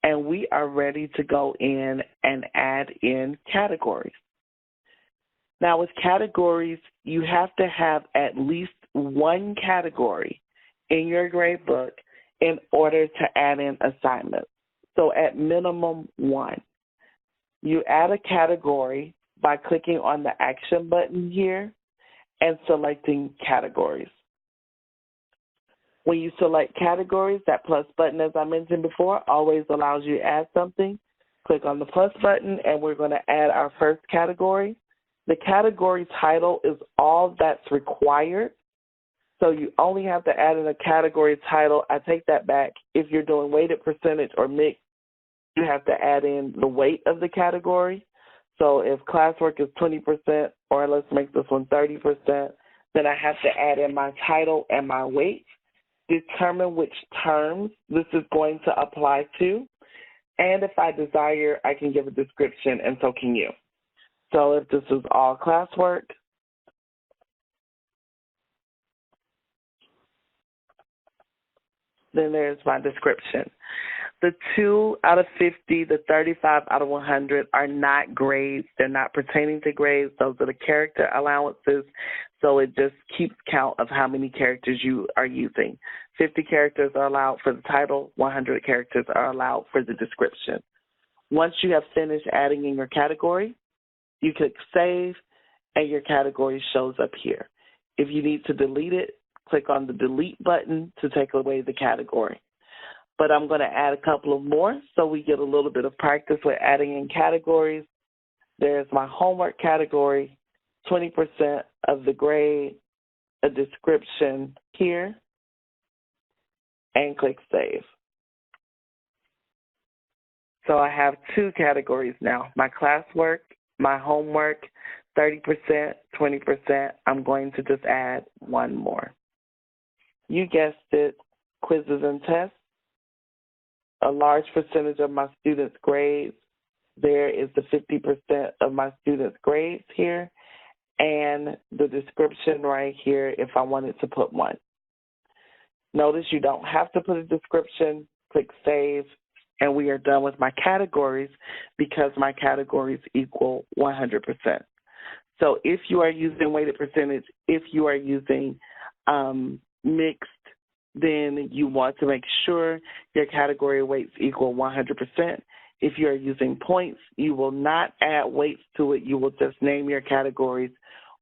and we are ready to go in and add in categories. Now, with categories, you have to have at least one category in your grade book in order to add in assignments. So at minimum one. You add a category by clicking on the action button here and selecting categories. When you select categories, that plus button, as I mentioned before, always allows you to add something. Click on the plus button, and we're going to add our first category. The category title is all that's required. So you only have to add in a category title. I take that back. If you're doing weighted percentage or mixed, you have to add in the weight of the category. So if classwork is 20%, or let's make this one 30%, then I have to add in my title and my weight, determine which terms this is going to apply to, and if I desire, I can give a description, and so can you. So if this is all classwork, then there's my description. The 2 out of 50, the 35 out of 100 are not grades. They're not pertaining to grades. Those are the character allowances. So it just keeps count of how many characters you are using. 50 characters are allowed for the title. 100 characters are allowed for the description. Once you have finished adding in your category, you click Save, and your category shows up here. If you need to delete it, click on the Delete button to take away the category. But I'm going to add a couple of more so we get a little bit of practice with adding in categories. There's my homework category, 20% of the grade, a description here, and click Save. So I have two categories now, my classwork, my homework, 30%, 20%. I'm going to just add one more. You guessed it, quizzes and tests. A large percentage of my students' grades. There is the 50% of my students' grades here, and the description right here if I wanted to put one. Notice you don't have to put a description. Click Save, and we are done with my categories because my categories equal 100%. So if you are using weighted percentage, if you are using mixed, then you want to make sure your category weights equal 100%. If you are using points, you will not add weights to it. You will just name your categories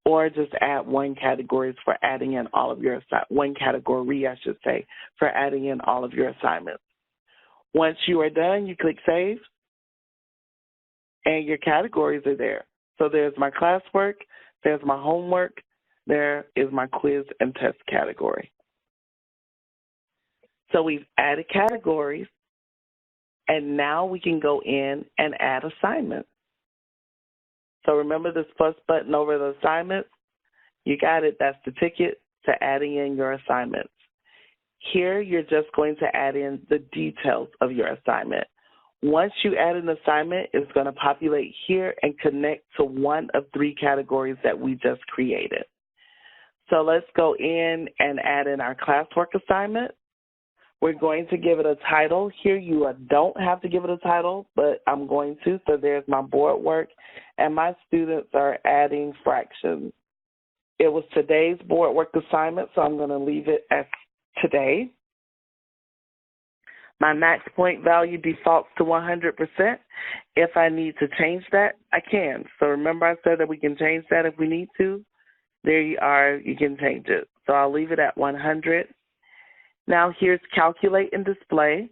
or just add one category for adding in all of your one category, I should say, for adding in all of your assignments. Once you are done, you click Save, and your categories are there. So there's my classwork, there's my homework, there is my quiz and test category. So we've added categories, and now we can go in and add assignments. So remember this plus button over the assignments? You got it. That's the ticket to adding in your assignments. Here, you're just going to add in the details of your assignment. Once you add an assignment, it's going to populate here and connect to one of three categories that we just created. So let's go in and add in our classwork assignment. We're going to give it a title. Here you don't have to give it a title, but I'm going to. So there's my board work, and my students are adding fractions. It was today's board work assignment, so I'm going to leave it as today. My max point value defaults to 100%. If I need to change that, I can. So remember I said that we can change that if we need to. There you are. You can change it. So I'll leave it at 100. Now here's calculate and display,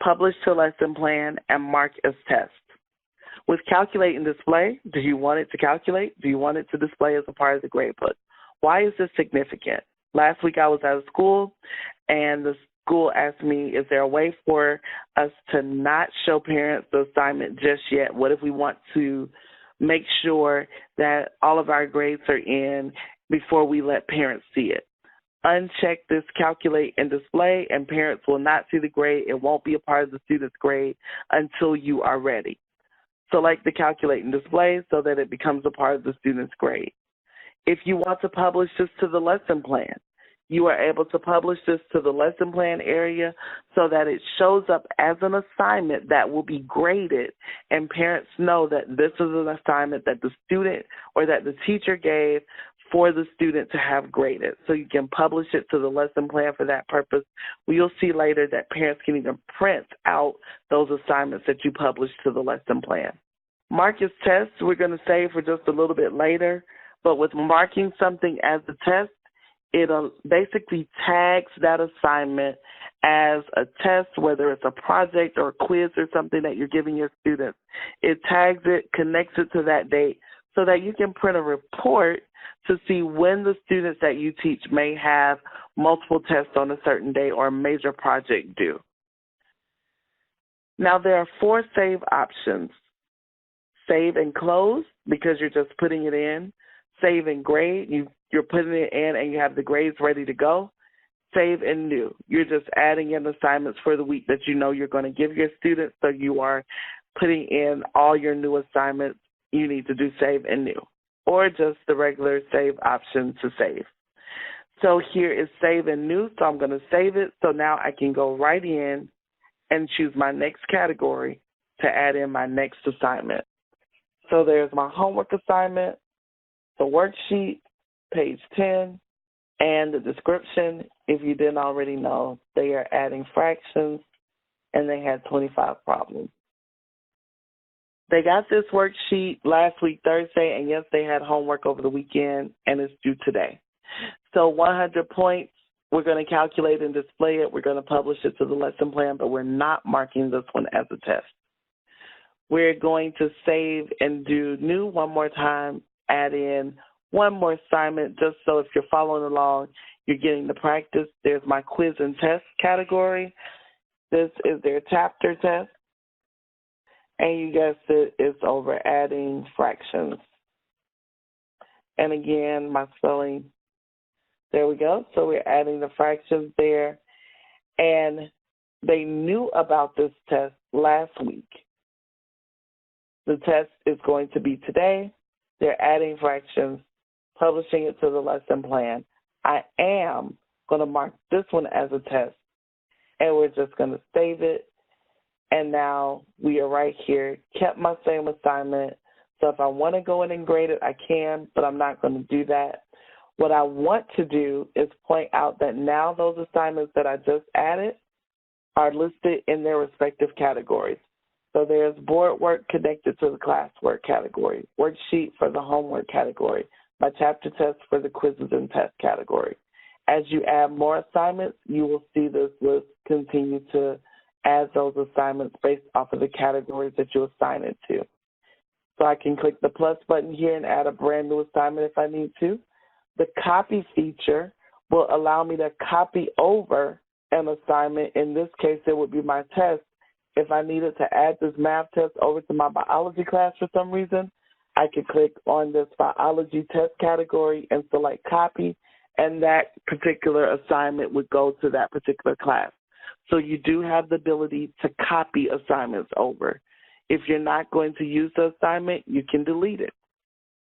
publish to lesson plan, and mark as test. With calculate and display, do you want it to calculate? Do you want it to display as a part of the grade book? Why is this significant? Last week I was out of school, and the school asked me, is there a way for us to not show parents the assignment just yet? What if we want to make sure that all of our grades are in before we let parents see it? Uncheck this calculate and display, and parents will not see the grade. It won't be a part of the student's grade until you are ready. Select the calculate and display so that it becomes a part of the student's grade. If you want to publish this to the lesson plan, You are able to publish this to the lesson plan area so that it shows up as an assignment that will be graded, and parents know that this is an assignment that the student or that the teacher gave for the student to have graded. So you can publish it to the lesson plan for that purpose. You'll see later that parents can even print out those assignments that you publish to the lesson plan. Mark as tests, we're going to save for just a little bit later, but with marking something as a test, it basically tags that assignment as a test, whether it's a project or a quiz or something that you're giving your students. It tags it, connects it to that date so that you can print a report to see when the students that you teach may have multiple tests on a certain day or a major project due. Now, there are 4 save options. Save and close, because you're just putting it in. Save and grade, you're putting it in and you have the grades ready to go. Save and new, you're just adding in assignments for the week that you know you're going to give your students, so you are putting in all your new assignments. You need to do save and new, or just the regular save option to save. So here is save and new, so I'm going to save it. So now I can go right in and choose my next category to add in my next assignment. So there's my homework assignment, the worksheet, page 10, and the description. If you didn't already know, they are adding fractions, and they had 25 problems. They got this worksheet last week, Thursday, and yes, they had homework over the weekend, and it's due today. So 100 points, we're going to calculate and display it. We're going to publish it to the lesson plan, but we're not marking this one as a test. We're going to save and do new one more time, add in one more assignment, just so if you're following along, you're getting the practice. There's my quiz and test category. This is their chapter test. And you guessed it, it's over adding fractions. And again, my spelling, there we go. So we're adding the fractions there. And they knew about this test last week. The test is going to be today. They're adding fractions, publishing it to the lesson plan. I am going to mark this one as a test, and we're just going to save it. And now we are right here, kept my same assignment. So if I want to go in and grade it, I can, but I'm not going to do that. What I want to do is point out that now those assignments that I just added are listed in their respective categories. So there's board work connected to the classwork category, worksheet for the homework category, my chapter test for the quizzes and test category. As you add more assignments, you will see this list continue to add those assignments based off of the categories that you assign it to. So I can click the plus button here and add a brand new assignment if I need to. The copy feature will allow me to copy over an assignment. In this case, it would be my test. If I needed to add this math test over to my biology class for some reason, I could click on this biology test category and select copy, and that particular assignment would go to that particular class. So you do have the ability to copy assignments over. If you're not going to use the assignment, you can delete it.